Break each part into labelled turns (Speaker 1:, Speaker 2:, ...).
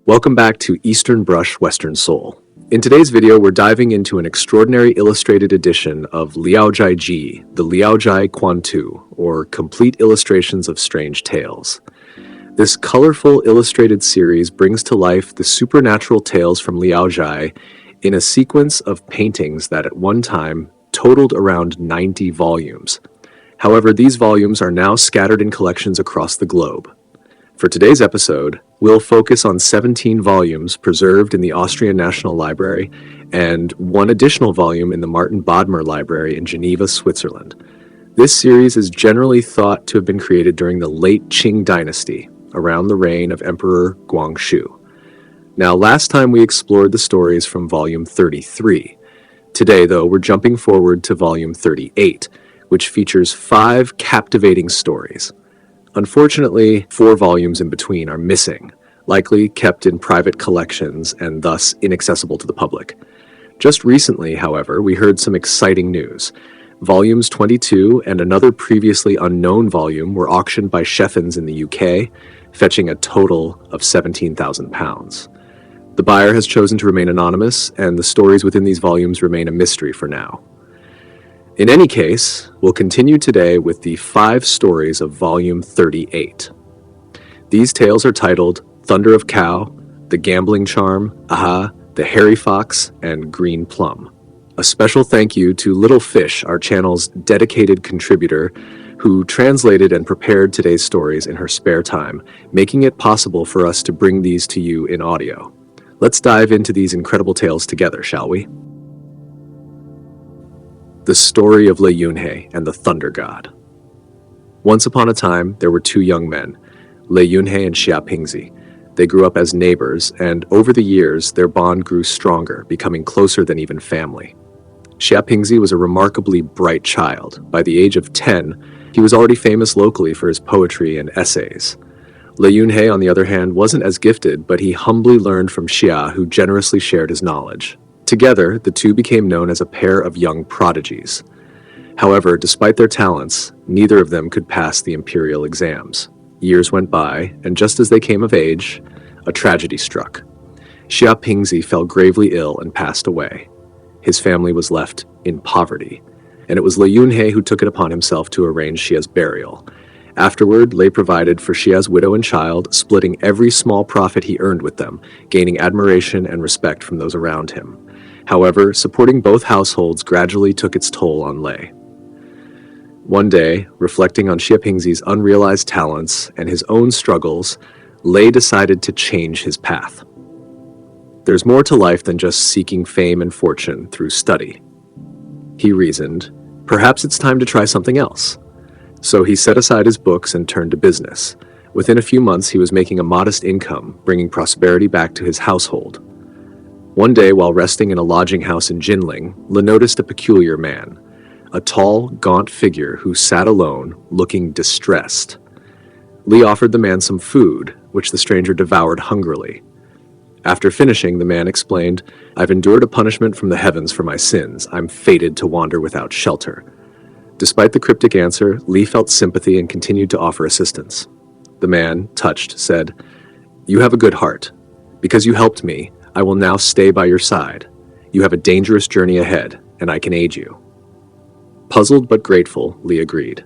Speaker 1: Welcome back to Eastern Brush, Western Soul. In today's video, we're diving into an extraordinary illustrated edition of Liaojia Ji, the Liaojia Quantu, or Complete Illustrations of Strange Tales. This colorful illustrated series brings to life the supernatural tales from Liaojia in a sequence of paintings that at one time totaled around 90 volumes. However, these volumes are now scattered in collections across the globe. For today's episode, we'll focus on 17 volumes preserved in the Austrian National Library and one additional volume in the Martin Bodmer Library in Geneva, Switzerland. This series is generally thought to have been created during the late Qing Dynasty, around the reign of Emperor Guangxu. Now, last time we explored the stories from volume 33. Today, though, we're jumping forward to volume 38, which features 5 captivating stories. Unfortunately, 4 volumes in between are missing, likely kept in private collections and thus inaccessible to the public. Just recently, however, we heard some exciting news. Volumes 22 and another previously unknown volume were auctioned by Sheffens in the UK, fetching a total of £17,000. The buyer has chosen to remain anonymous, and the stories within these volumes remain a mystery for now. In any case, we'll continue today with the 5 stories of volume 38. These tales are titled Thunder of Cow, The Gambling Charm, Aha, The Hairy Fox, and Green Plum. A special thank you to Little Fish, our channel's dedicated contributor, who translated and prepared today's stories in her spare time, making it possible for us to bring these to you in audio. Let's dive into these incredible tales together, shall we? The story of Leun and the Thunder God. Once upon a time, there were 2 young men, Leun and Xia Pingzi. They grew up as neighbors, and over the years, their bond grew stronger, becoming closer than even family. Xia Pingzi was a remarkably bright child. By the age of 10, he was already famous locally for his poetry and essays. Leun, on the other hand, wasn't as gifted, but he humbly learned from Xia, who generously shared his knowledge. Together, the 2 became known as a pair of young prodigies. However, despite their talents, neither of them could pass the imperial exams. Years went by, and just as they came of age, a tragedy struck. Xia Pingzi fell gravely ill and passed away. His family was left in poverty, and it was Leun who took it upon himself to arrange Xia's burial. Afterward, Lei provided for Xia's widow and child, splitting every small profit he earned with them, gaining admiration and respect from those around him. However, supporting both households gradually took its toll on Lei. One day, reflecting on Xia Pingzi's unrealized talents and his own struggles, Lei decided to change his path. There's more to life than just seeking fame and fortune through study. He reasoned, perhaps it's time to try something else. So he set aside his books and turned to business. Within a few months, he was making a modest income, bringing prosperity back to his household. One day, while resting in a lodging house in Jinling, Lei noticed a peculiar man, a tall, gaunt figure who sat alone, looking distressed. Lei offered the man some food, which the stranger devoured hungrily. After finishing, the man explained, "I've endured a punishment from the heavens for my sins. I'm fated to wander without shelter." Despite the cryptic answer, Lei felt sympathy and continued to offer assistance. The man, touched, said, "You have a good heart. Because you helped me, I will now stay by your side. You have a dangerous journey ahead, and I can aid you." Puzzled but grateful, Lei agreed.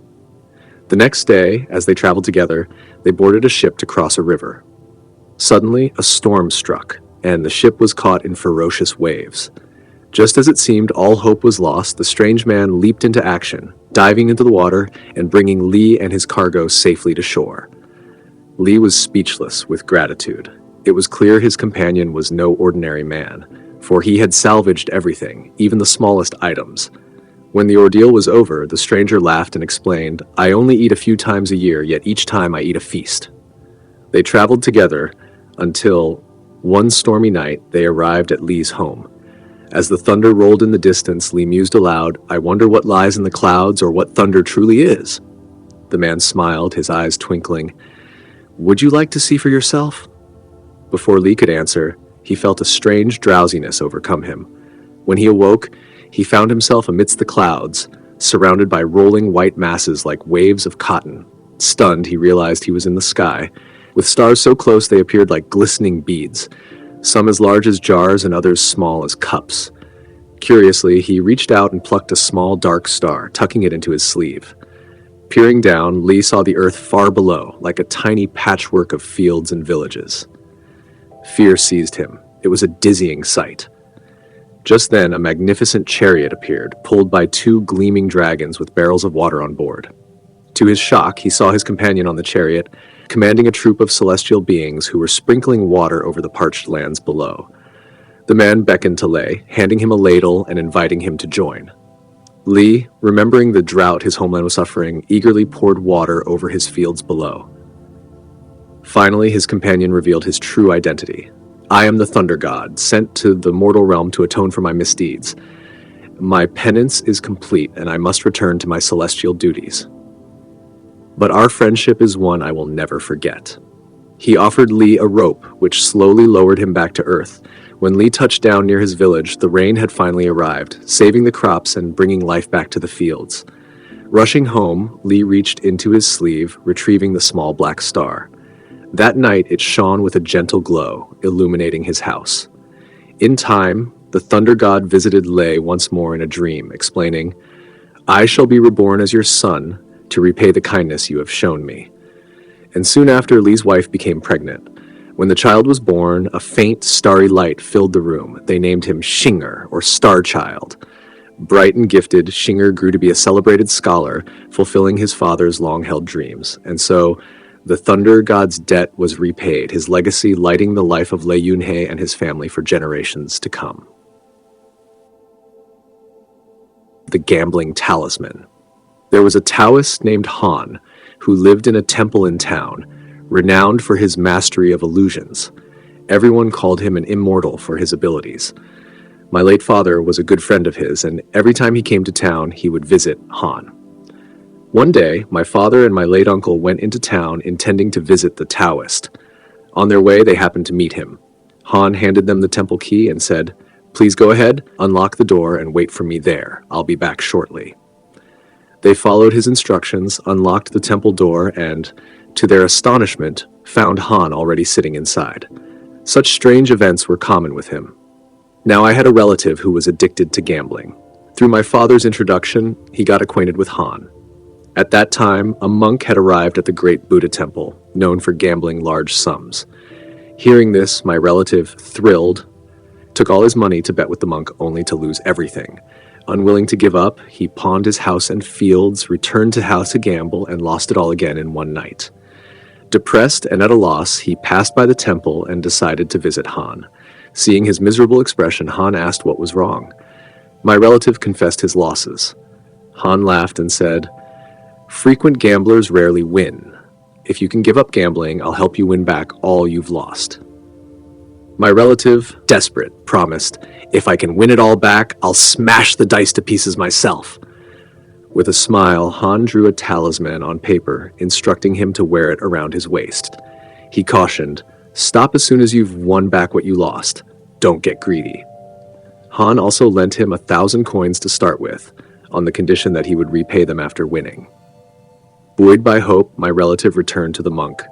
Speaker 1: The next day, as they traveled together, they boarded a ship to cross a river. Suddenly, a storm struck, and the ship was caught in ferocious waves. Just as it seemed all hope was lost, the strange man leaped into action, diving into the water and bringing Lei and his cargo safely to shore. Lei was speechless with gratitude. It was clear his companion was no ordinary man, for he had salvaged everything, even the smallest items. When the ordeal was over, the stranger laughed and explained, "I only eat a few times a year, yet each time I eat a feast." They traveled together until, one stormy night, they arrived at Lei's home. As the thunder rolled in the distance, Lei mused aloud, "I wonder what lies in the clouds or what thunder truly is." The man smiled, his eyes twinkling. "Would you like to see for yourself?" Before Lei could answer, he felt a strange drowsiness overcome him. When he awoke, he found himself amidst the clouds, surrounded by rolling white masses like waves of cotton. Stunned, he realized he was in the sky, with stars so close they appeared like glistening beads, some as large as jars and others small as cups. Curiously, he reached out and plucked a small dark star, tucking it into his sleeve. Peering down, Li saw the earth far below, like a tiny patchwork of fields and villages. Fear seized him. It was a dizzying sight. Just then, a magnificent chariot appeared, pulled by two gleaming dragons with barrels of water on board. To his shock, he saw his companion on the chariot, commanding a troop of celestial beings who were sprinkling water over the parched lands below. The man beckoned to Lei, handing him a ladle and inviting him to join. Li, remembering the drought his homeland was suffering, eagerly poured water over his fields below. Finally, his companion revealed his true identity. I am the Thunder God, sent to the mortal realm to atone for my misdeeds. My penance is complete, and I must return to my celestial duties. But our friendship is one I will never forget. He offered Li a rope, which slowly lowered him back to earth. When Li touched down near his village, the rain had finally arrived, saving the crops and bringing life back to the fields. Rushing home, Li reached into his sleeve, retrieving the small black star. That night, it shone with a gentle glow, illuminating his house. In time, the Thunder God visited Lei once more in a dream, explaining, I shall be reborn as your son to repay the kindness you have shown me. And soon after, Li's wife became pregnant. When the child was born, a faint, starry light filled the room. They named him Xinger, or Star Child. Bright and gifted, Xinger grew to be a celebrated scholar, fulfilling his father's long-held dreams. And so, the Thunder God's debt was repaid, his legacy lighting the life of Lei Yunhe and his family for generations to come. The Gambling Talisman. There was a Taoist named Han, who lived in a temple in town, renowned for his mastery of illusions. Everyone called him an immortal for his abilities. My late father was a good friend of his, and every time he came to town, he would visit Han. One day, my father and my late uncle went into town intending to visit the Taoist. On their way, they happened to meet him. Han handed them the temple key and said, "Please go ahead, unlock the door, and wait for me there. I'll be back shortly." They followed his instructions, unlocked the temple door, and, to their astonishment, found Han already sitting inside. Such strange events were common with him. Now I had a relative who was addicted to gambling. Through my father's introduction, he got acquainted with Han. At that time, a monk had arrived at the great Buddha temple, known for gambling large sums. Hearing this, my relative, thrilled, took all his money to bet with the monk only to lose everything. Unwilling to give up, he pawned his house and fields, returned to house to gamble, and lost it all again in one night. Depressed and at a loss, he passed by the temple and decided to visit Han. Seeing his miserable expression, Han asked what was wrong. My relative confessed his losses. Han laughed and said, "Frequent gamblers rarely win. If you can give up gambling, I'll help you win back all you've lost." My relative, desperate, promised, "If I can win it all back, I'll smash the dice to pieces myself." With a smile, Han drew a talisman on paper, instructing him to wear it around his waist. He cautioned, "Stop as soon as you've won back what you lost. Don't get greedy." Han also lent him 1,000 coins to start with, on the condition that he would repay them after winning. Buoyed by hope, my relative returned to the monk.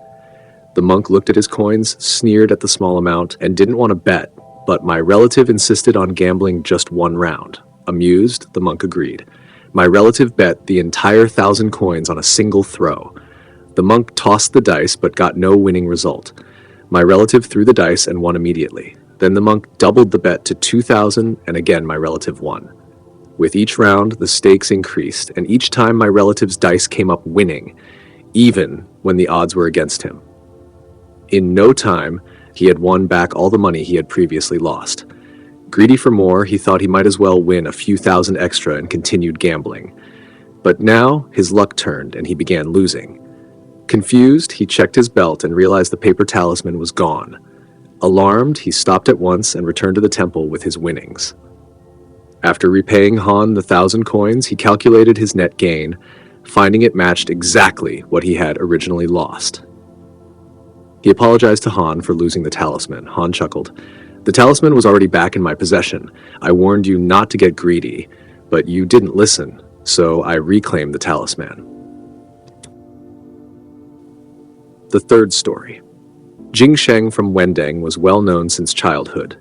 Speaker 1: The monk looked at his coins, sneered at the small amount, and didn't want to bet, but my relative insisted on gambling just one round. Amused, the monk agreed. My relative bet the entire 1,000 coins on a single throw. The monk tossed the dice but got no winning result. My relative threw the dice and won immediately. Then the monk doubled the bet to 2,000, and again my relative won. With each round, the stakes increased, and each time my relative's dice came up winning, even when the odds were against him. In no time, he had won back all the money he had previously lost. Greedy for more, he thought he might as well win a few thousand extra and continued gambling. But now, his luck turned and he began losing. Confused, he checked his belt and realized the paper talisman was gone. Alarmed, he stopped at once and returned to the temple with his winnings. After repaying Han the 1,000 coins, he calculated his net gain, finding it matched exactly what he had originally lost. He apologized to Han for losing the talisman. Han chuckled. "The talisman was already back in my possession. I warned you not to get greedy, but you didn't listen, so I reclaimed the talisman." The third story. Jing Xang from Wendeng was well known since childhood.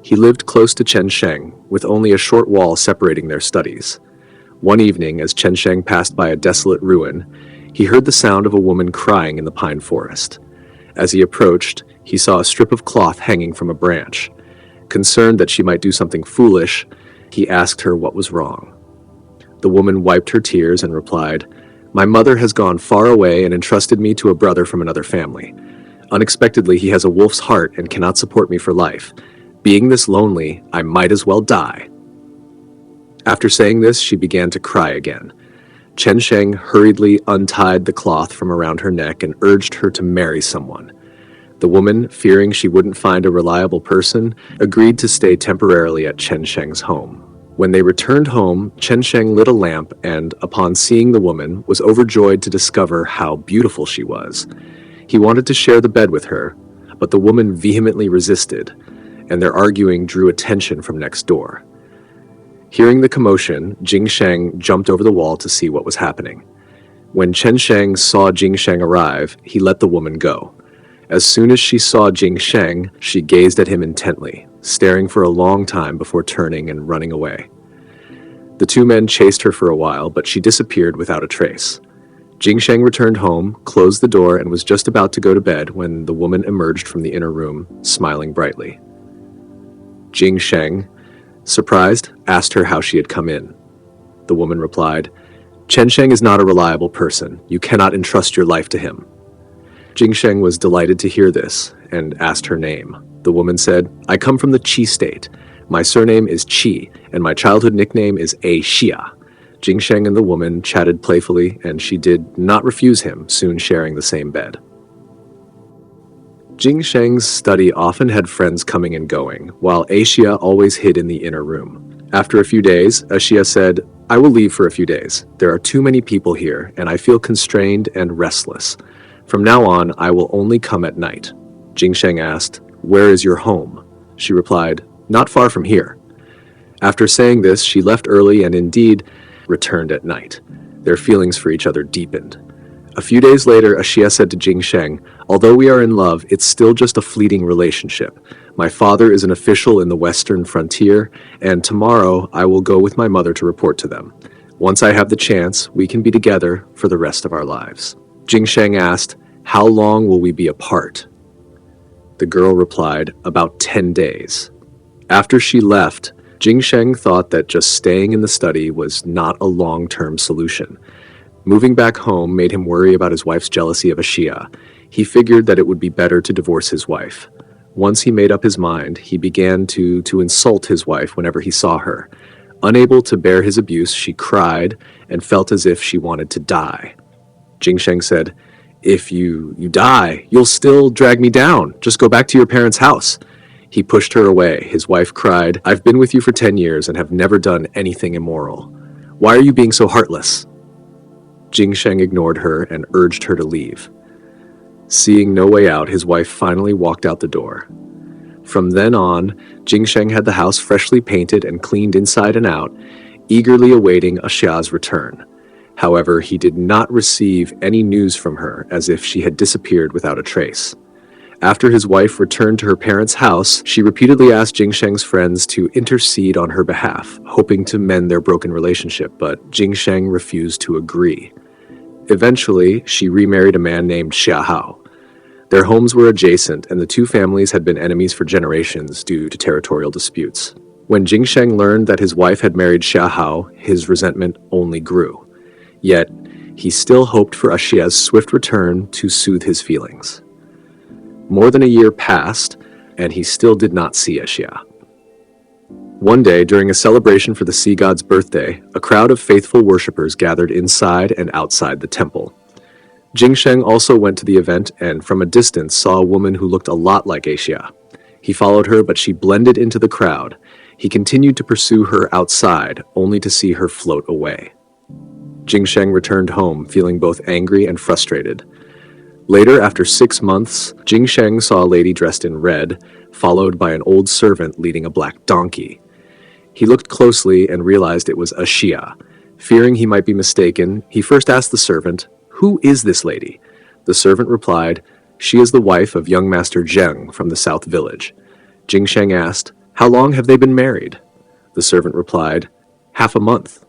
Speaker 1: He lived close to Chen Sheng, with only a short wall separating their studies. One evening, as Chen Sheng passed by a desolate ruin, he heard the sound of a woman crying in the pine forest. As he approached, he saw a strip of cloth hanging from a branch. Concerned that she might do something foolish, he asked her what was wrong. The woman wiped her tears and replied, "My mother has gone far away and entrusted me to a brother from another family. Unexpectedly, he has a wolf's heart and cannot support me for life. Being this lonely, I might as well die." After saying this, she began to cry again. Chen Sheng hurriedly untied the cloth from around her neck and urged her to marry someone. The woman, fearing she wouldn't find a reliable person, agreed to stay temporarily at Chen Sheng's home. When they returned home, Chen Sheng lit a lamp and, upon seeing the woman, was overjoyed to discover how beautiful she was. He wanted to share the bed with her, but the woman vehemently resisted, and their arguing drew attention from next door. Hearing the commotion, Jing Xang jumped over the wall to see what was happening. When Chen Sheng saw Jing Xang arrive, he let the woman go. As soon as she saw Jing Xang, she gazed at him intently, staring for a long time before turning and running away. The two men chased her for a while, but she disappeared without a trace. Jing Xang returned home, closed the door, and was just about to go to bed when the woman emerged from the inner room, smiling brightly. Jing Xang, surprised, asked her how she had come in. The woman replied, "Chen Sheng is not a reliable person. You cannot entrust your life to him." Jing Xang was delighted to hear this and asked her name. The woman said, "I come from the Qi state. My surname is Qi, and my childhood nickname is A Xia." Jing Xang and the woman chatted playfully, and she did not refuse him, soon sharing the same bed. Jing Shang's study often had friends coming and going, while Axia always hid in the inner room. After a few days, Axia said, "I will leave for a few days. There are too many people here, and I feel constrained and restless. From now on, I will only come at night." Jing Shang asked, "Where is your home?" She replied, "Not far from here." After saying this, she left early and indeed returned at night. Their feelings for each other deepened. A few days later, Axia said to Jing Shang, "Although we are in love, it's still just a fleeting relationship. My father is an official in the western frontier, and tomorrow I will go with my mother to report to them. Once I have the chance, we can be together for the rest of our lives." Jing Shang asked, "How long will we be apart?" The girl replied, "About 10 days." After she left, Jing Shang thought that just staying in the study was not a long-term solution. Moving back home made him worry about his wife's jealousy of Axia. He figured that it would be better to divorce his wife. Once he made up his mind, he began to insult his wife whenever he saw her. Unable to bear his abuse, she cried and felt as if she wanted to die. Jing Shang said, "If you die, you'll still drag me down. Just go back to your parents' house." He pushed her away. His wife cried, "I've been with you for 10 years and have never done anything immoral. Why are you being so heartless?" Jing Shang ignored her and urged her to leave. Seeing no way out, his wife finally walked out the door. From then on, Jing Shang had the house freshly painted and cleaned inside and out, eagerly awaiting Axia's return. However, he did not receive any news from her, as if she had disappeared without a trace. After his wife returned to her parents' house, she repeatedly asked Jing Shang's friends to intercede on her behalf, hoping to mend their broken relationship, but Jing Shang refused to agree. Eventually, she remarried a man named Xia Hao. Their homes were adjacent, and the two families had been enemies for generations due to territorial disputes. When Jing Shang learned that his wife had married Xia Hao, his resentment only grew. Yet, he still hoped for Axia's swift return to soothe his feelings. More than a year passed, and he still did not see Axia. One day, during a celebration for the sea god's birthday, a crowd of faithful worshippers gathered inside and outside the temple. Jing Shang also went to the event and, from a distance, saw a woman who looked a lot like Axia. He followed her, but she blended into the crowd. He continued to pursue her outside, only to see her float away. Jing Shang returned home, feeling both angry and frustrated. Later, after 6 months, Jing Shang saw a lady dressed in red, followed by an old servant leading a black donkey. He looked closely and realized it was Axia. Fearing he might be mistaken, he first asked the servant, "Who is this lady?" The servant replied, She is the wife of young Master Zheng from the South Village. Jing Xang asked, "How long have they been married?" The servant replied, "Half a month."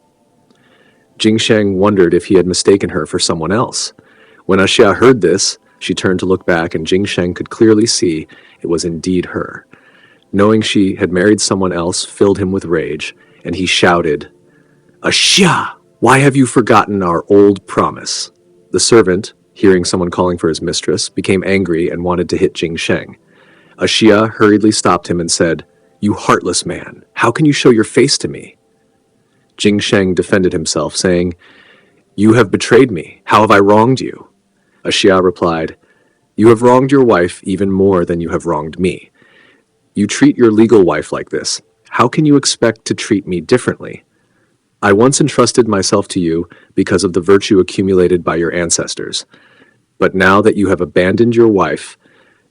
Speaker 1: Jing Xang wondered if he had mistaken her for someone else. When Xia heard this, she turned to look back, and Jing Xang could clearly see it was indeed her. Knowing she had married someone else filled him with rage, and he shouted, "Xia, why have you forgotten our old promise?" The servant, hearing someone calling for his mistress, became angry and wanted to hit Jing Xang. Xia hurriedly stopped him and said, "You heartless man, how can you show your face to me?" Jing Xang defended himself, saying, "You have betrayed me. How have I wronged you?" Xia replied, "You have wronged your wife even more than you have wronged me. You treat your legal wife like this. How can you expect to treat me differently? I once entrusted myself to you because of the virtue accumulated by your ancestors. But now that you have abandoned your wife,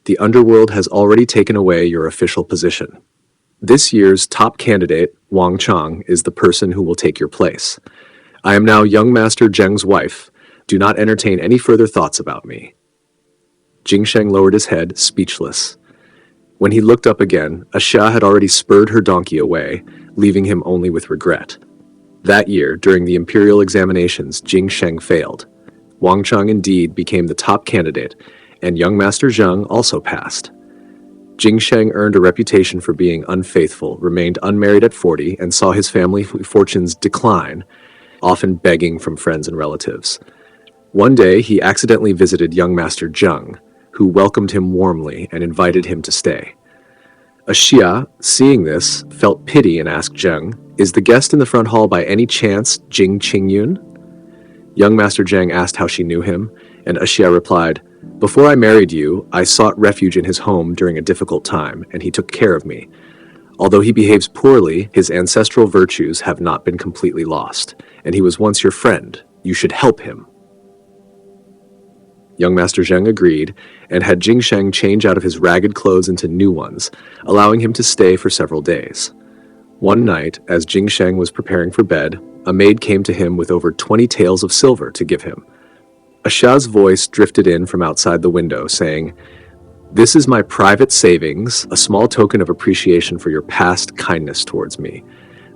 Speaker 1: the underworld has already taken away your official position. This year's top candidate, Wang Chang, is the person who will take your place. I am now young Master Zheng's wife. Do not entertain any further thoughts about me." Jing Sheng lowered his head, speechless. When he looked up again, Xia had already spurred her donkey away, leaving him only with regret. That year, during the imperial examinations, Jing Sheng failed. Wang Chang indeed became the top candidate, and young Master Zheng also passed. Jing Sheng earned a reputation for being unfaithful, remained unmarried at 40, and saw his family fortunes decline, often begging from friends and relatives. One day, he accidentally visited young Master Zheng, who welcomed him warmly and invited him to stay. Xia, seeing this, felt pity and asked Zheng, "Is the guest in the front hall by any chance Jing Qingyun?" Young Master Zheng asked how she knew him, and Xia replied, "Before I married you, I sought refuge in his home during a difficult time, and he took care of me. Although he behaves poorly, his ancestral virtues have not been completely lost, and he was once your friend. You should help him." Young Master Zheng agreed, and had Jing Sheng change out of his ragged clothes into new ones, allowing him to stay for several days. One night, as Jing Sheng was preparing for bed, a maid came to him with over 20 taels of silver to give him. Xia's voice drifted in from outside the window, saying, "This is my private savings, a small token of appreciation for your past kindness towards me.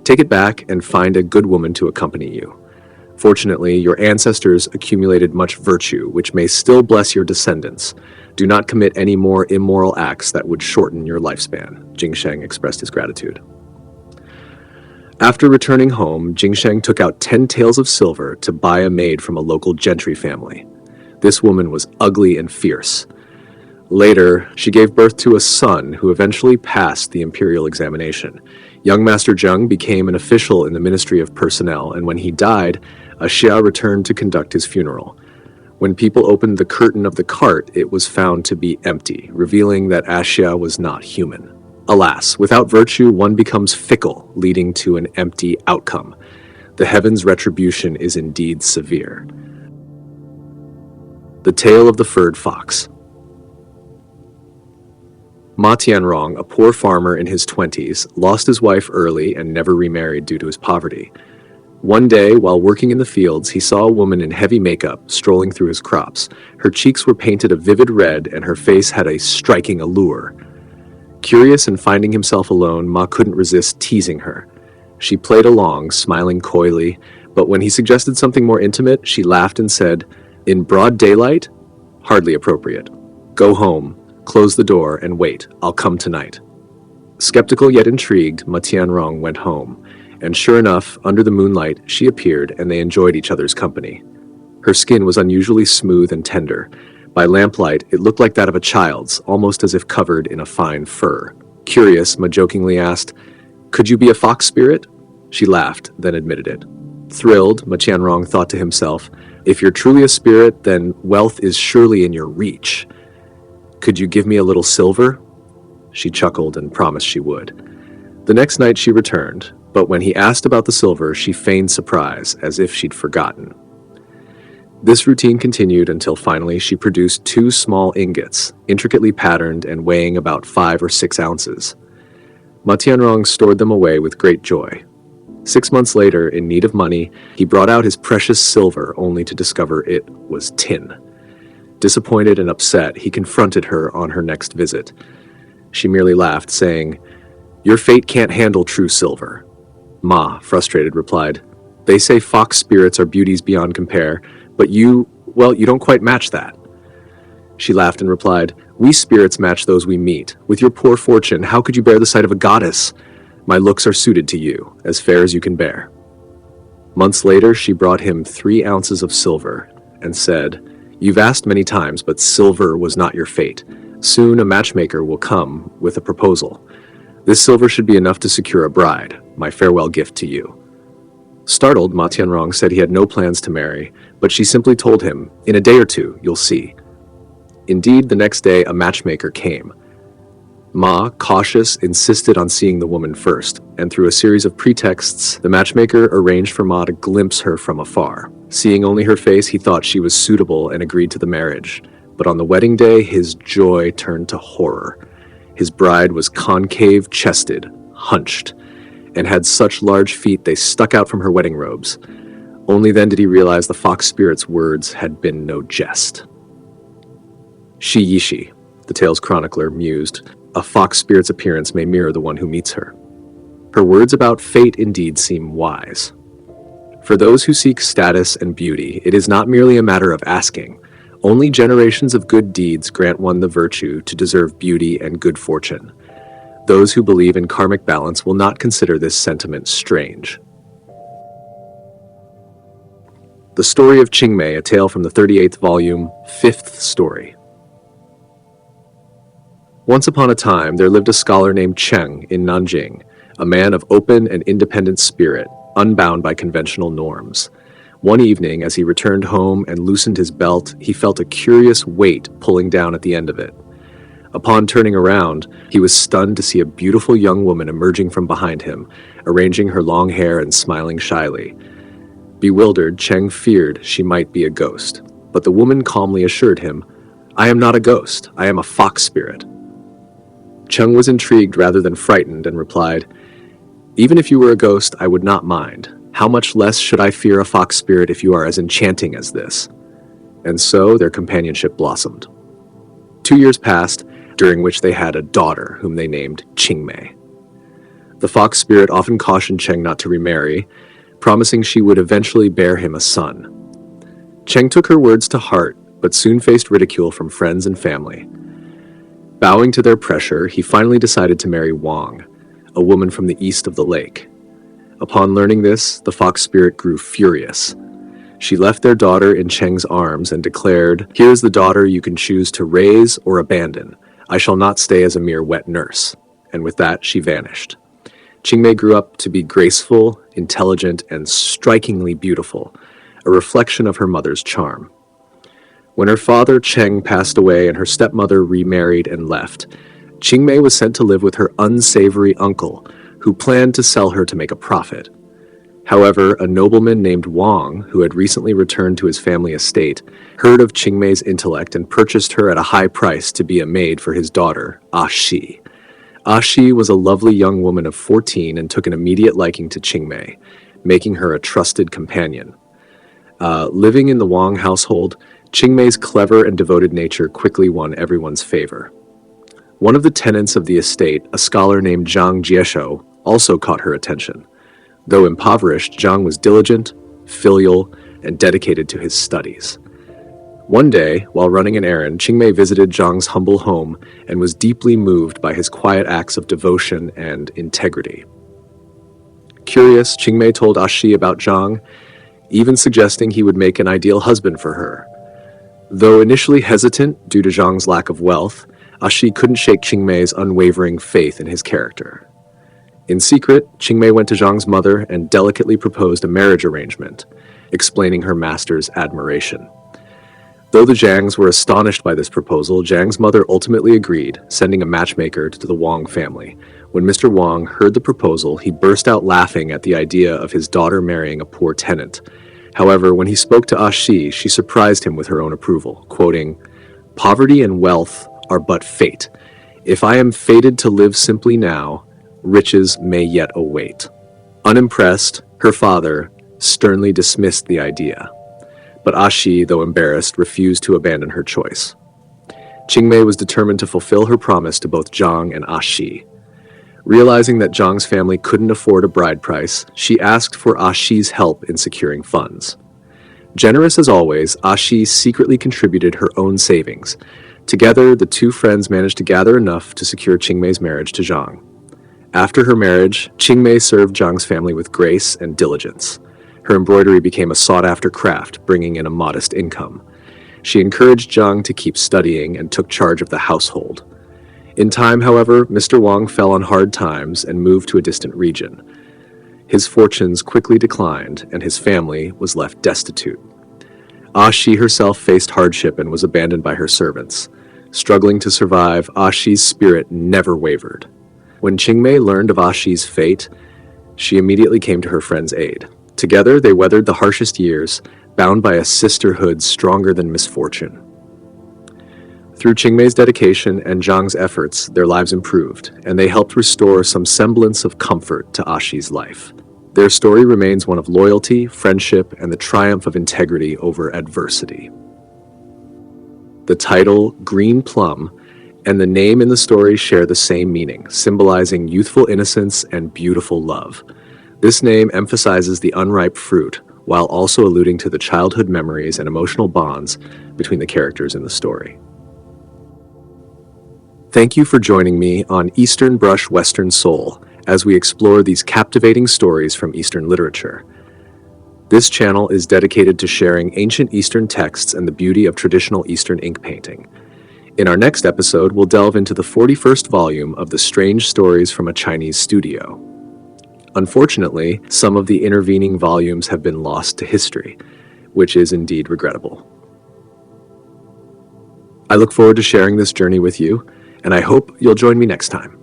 Speaker 1: Take it back and find a good woman to accompany you. Fortunately, your ancestors accumulated much virtue, which may still bless your descendants. Do not commit any more immoral acts that would shorten your lifespan." Jing Sheng expressed his gratitude. After returning home, Jing Sheng took out 10 taels of silver to buy a maid from a local gentry family. This woman was ugly and fierce. Later, she gave birth to a son who eventually passed the imperial examination. Young Master Zheng became an official in the Ministry of Personnel, and when he died, Xia returned to conduct his funeral. When people opened the curtain of the cart, it was found to be empty, revealing that Xia was not human. Alas, without virtue, one becomes fickle, leading to an empty outcome. The heavens' retribution is indeed severe. The Tale of the Furred Fox. Ma Tianrong, a poor farmer in his 20s, lost his wife early and never remarried due to his poverty. One day, while working in the fields, he saw a woman in heavy makeup strolling through his crops. Her cheeks were painted a vivid red, and her face had a striking allure. Curious and finding himself alone, Ma couldn't resist teasing her. She played along, smiling coyly, but when he suggested something more intimate, she laughed and said, "In broad daylight? Hardly appropriate. Go home, close the door, and wait. I'll come tonight." Skeptical yet intrigued, Ma Tianrong went home, and sure enough, under the moonlight, she appeared and they enjoyed each other's company. Her skin was unusually smooth and tender. By lamplight, it looked like that of a child's, almost as if covered in a fine fur. Curious, Ma jokingly asked, "Could you be a fox spirit?" She laughed, then admitted it. Thrilled, Ma Tianrong thought to himself, "If you're truly a spirit, then wealth is surely in your reach. Could you give me a little silver?" She chuckled and promised she would. The next night she returned, but when he asked about the silver, she feigned surprise, as if she'd forgotten. This routine continued until finally she produced 2 small ingots, intricately patterned and weighing about 5 or 6 ounces. Ma Tianrong stored them away with great joy. 6 months later, in need of money, he brought out his precious silver only to discover it was tin. Disappointed and upset, he confronted her on her next visit. She merely laughed, saying, "Your fate can't handle true silver." Ma, frustrated, replied, "They say fox spirits are beauties beyond compare, but you don't quite match that." She laughed and replied, "We spirits match those we meet. With your poor fortune, how could you bear the sight of a goddess? My looks are suited to you, as fair as you can bear." Months later, she brought him 3 ounces of silver and said, "You've asked many times, but silver was not your fate. Soon a matchmaker will come with a proposal. This silver should be enough to secure a bride, my farewell gift to you." Startled, Ma Tianrong said he had no plans to marry, but she simply told him, "In a day or 2, you'll see." Indeed, the next day a matchmaker came. Ma, cautious, insisted on seeing the woman first, and through a series of pretexts, the matchmaker arranged for Ma to glimpse her from afar. Seeing only her face, he thought she was suitable and agreed to the marriage. But on the wedding day, his joy turned to horror. His bride was concave-chested, hunched, and had such large feet they stuck out from her wedding robes. Only then did he realize the fox spirit's words had been no jest. Shi Yishi, the tale's chronicler, mused, "A fox spirit's appearance may mirror the one who meets her." Her words about fate indeed seem wise. For those who seek status and beauty, it is not merely a matter of asking. Only generations of good deeds grant one the virtue to deserve beauty and good fortune. Those who believe in karmic balance will not consider this sentiment strange. The Story of Qing Mei, a tale from the 38th volume, 5th story. Once upon a time, there lived a scholar named Cheng in Nanjing, a man of open and independent spirit, unbound by conventional norms. One evening, as he returned home and loosened his belt, he felt a curious weight pulling down at the end of it. Upon turning around, he was stunned to see a beautiful young woman emerging from behind him, arranging her long hair and smiling shyly. Bewildered, Cheng feared she might be a ghost, but the woman calmly assured him, "I am not a ghost, I am a fox spirit." Cheng was intrigued rather than frightened and replied, "Even if you were a ghost, I would not mind. How much less should I fear a fox spirit if you are as enchanting as this?" And so their companionship blossomed. 2 years passed, during which they had a daughter whom they named Qing Mei. The fox spirit often cautioned Cheng not to remarry, promising she would eventually bear him a son. Cheng took her words to heart, but soon faced ridicule from friends and family. Bowing to their pressure, he finally decided to marry Wang, a woman from the east of the lake. Upon learning this, the fox spirit grew furious. She left their daughter in Cheng's arms and declared, "Here is the daughter you can choose to raise or abandon. I shall not stay as a mere wet nurse." And with that, she vanished. Qing Mei grew up to be graceful, intelligent, and strikingly beautiful, a reflection of her mother's charm. When her father Cheng passed away and her stepmother remarried and left, Qing Mei was sent to live with her unsavory uncle, who planned to sell her to make a profit. However, a nobleman named Wang, who had recently returned to his family estate, heard of Qing Mei's intellect and purchased her at a high price to be a maid for his daughter, Shi. Shi was a lovely young woman of 14 and took an immediate liking to Qing Mei, making her a trusted companion. Living in the Wang household, Qing Mei's clever and devoted nature quickly won everyone's favor. One of the tenants of the estate, a scholar named Zhang Jieshou, also caught her attention. Though impoverished, Zhang was diligent, filial, and dedicated to his studies. One day, while running an errand, Qing Mei visited Zhang's humble home and was deeply moved by his quiet acts of devotion and integrity. Curious, Qing Mei told Shi about Zhang, even suggesting he would make an ideal husband for her. Though initially hesitant due to Zhang's lack of wealth, Shi couldn't shake Qing Mei's unwavering faith in his character. In secret, Qing Mei went to Zhang's mother and delicately proposed a marriage arrangement, explaining her master's admiration. Though the Zhangs were astonished by this proposal, Zhang's mother ultimately agreed, sending a matchmaker to the Wang family. When Mr. Wang heard the proposal, he burst out laughing at the idea of his daughter marrying a poor tenant. However, when he spoke to Shi, she surprised him with her own approval, quoting, "Poverty and wealth are but fate. If I am fated to live simply now, riches may yet await." Unimpressed, her father sternly dismissed the idea. but Ashi, though embarrassed, refused to abandon her choice. Qing Mei was determined to fulfill her promise to both Zhang and Ashi. Realizing that Zhang's family couldn't afford a bride price, she asked for Ashi's help in securing funds. Generous as always, Ashi secretly contributed her own savings. Together, the two friends managed to gather enough to secure Qing Mei's marriage to Zhang. After her marriage, Qing Mei served Zhang's family with grace and diligence. Her embroidery became a sought-after craft, bringing in a modest income. She encouraged Zhang to keep studying and took charge of the household. In time, however, Mr. Wang fell on hard times and moved to a distant region. His fortunes quickly declined, and his family was left destitute. Ashi herself faced hardship and was abandoned by her servants. Struggling to survive, Ashi's spirit never wavered. When Qing Mei learned of Ashi's fate, she immediately came to her friend's aid. Together, they weathered the harshest years, bound by a sisterhood stronger than misfortune. Through Qing Mei's dedication and Zhang's efforts, their lives improved, and they helped restore some semblance of comfort to Ashi's life. Their story remains one of loyalty, friendship, and the triumph of integrity over adversity. The title, Green Plum, and the name in the story share the same meaning, symbolizing youthful innocence and beautiful love. This name emphasizes the unripe fruit, while also alluding to the childhood memories and emotional bonds between the characters in the story. Thank you for joining me on Eastern Brush Western Soul as we explore these captivating stories from Eastern literature. This channel is dedicated to sharing ancient Eastern texts and the beauty of traditional Eastern ink painting. In our next episode, we'll delve into the 41st volume of the Strange Stories from a Chinese Studio. Unfortunately, some of the intervening volumes have been lost to history, which is indeed regrettable. I look forward to sharing this journey with you, and I hope you'll join me next time.